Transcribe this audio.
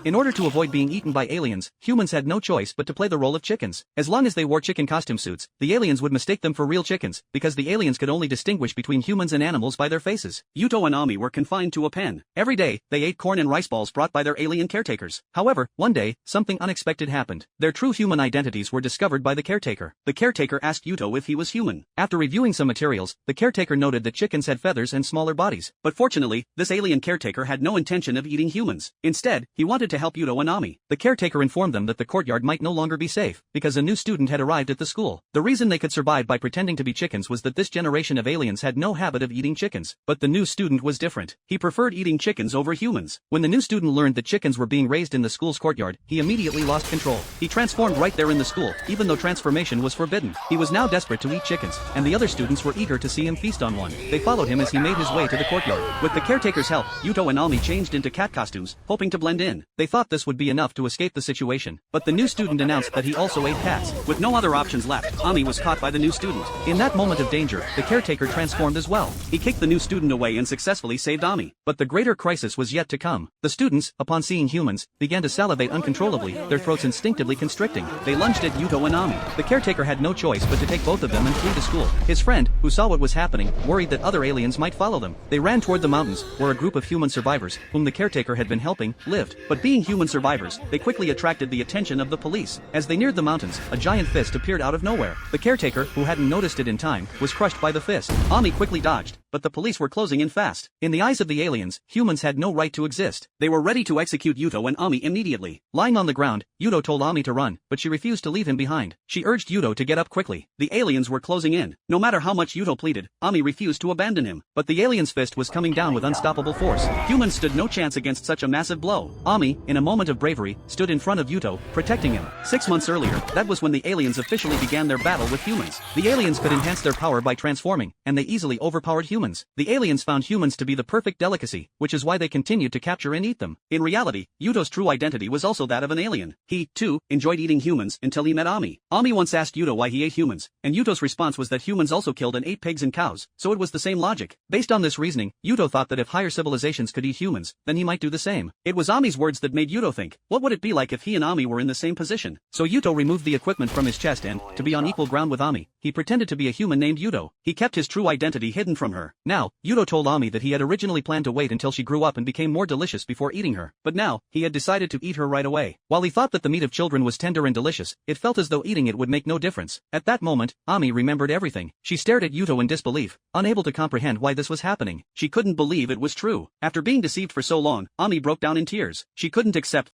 In order to avoid being eaten by aliens, humans had no choice but to play the role of chickens. As long as they wore chicken costume suits, the aliens would mistake them for real chickens, because the aliens could only distinguish between humans and animals by their faces. Yuto and Ami were confined to a pen. Every day, they ate corn and rice balls brought by their alien caretakers. However, one day, something unexpected happened. Their true human identities were discovered by the caretaker. The caretaker asked Yuto if he was human. After reviewing some materials, the caretaker noted that chickens had feathers and smaller bodies. But fortunately, this alien caretaker had no intention of eating humans. Instead, he wanted to help Yuto and Ami. The caretaker informed them that the courtyard might no longer be safe, because a new student had arrived at the school. The reason they could survive by pretending to be chickens was that this generation of aliens had no habit of eating chickens. But the new student was different. He preferred eating chickens over humans. When the new student learned that chickens were being raised in the school's courtyard, he immediately lost control. He transformed right there in the school, even though transformation was forbidden. He was now desperate to eat chickens, and the other students were eager to see him feast on one. They followed him as he made his way to the courtyard. With the caretaker's help, Yuto and Ami changed into cat costumes, hoping to blend in. They thought this would be enough to escape the situation, but the new student announced that he also ate cats. With no other options left, Ami was caught by the new student. In that moment of danger, the caretaker transformed as well. He kicked the new student away and successfully saved Ami. But the greater crisis was yet to come. The students, upon seeing humans, began to salivate uncontrollably, their throats instinctively constricting. They lunged at Yuto and Ami. The caretaker had no choice but to take both of them and flee to school. His friend, who saw what was happening, worried that other aliens might follow them. They ran toward the mountains, where a group of human survivors, whom the caretaker had been helping, lived. But being human survivors, they quickly attracted the attention of the police. As they neared the mountains, a giant fist appeared out of nowhere. The caretaker, who hadn't noticed it in time, was crushed by the fist. Ami quickly dodged, but the police were closing in fast. In the eyes of the aliens, humans had no right to exist. They were ready to execute Yuto and Ami immediately. Lying on the ground, Yuto told Ami to run, but she refused to leave him behind. She urged Yuto to get up quickly. The aliens were closing in. No matter how much Yuto pleaded, Ami refused to abandon him. But the alien's fist was coming down with unstoppable force. Humans stood no chance against such a massive blow. Ami, in a moment of bravery, stood in front of Yuto, protecting him. 6 months earlier, that was when the aliens officially began their battle with humans. The aliens could enhance their power by transforming, and they easily overpowered humans. The aliens found humans to be the perfect delicacy, which is why they continued to capture and eat them. In reality, Yuto's true identity was also that of an alien. He, too, enjoyed eating humans until he met Ami. Ami once asked Yuto why he ate humans, and Yuto's response was that humans also killed and ate pigs and cows, so it was the same logic. Based on this reasoning, Yuto thought that if higher civilizations could eat humans, then he might do the same. It was Ami's words that made Yuto think, what would it be like if he and Ami were in the same position? So Yuto removed the equipment from his chest and, to be on equal ground with Ami, he pretended to be a human named Yuto. He kept his true identity hidden from her. Now, Yuto told Ami that he had originally planned to wait until she grew up and became more delicious before eating her. But now, he had decided to eat her right away. While he thought that the meat of children was tender and delicious, it felt as though eating it would make no difference. At that moment, Ami remembered everything. She stared at Yuto in disbelief, unable to comprehend why this was happening. She couldn't believe it was true. After being deceived for so long, Ami broke down in tears. She couldn't accept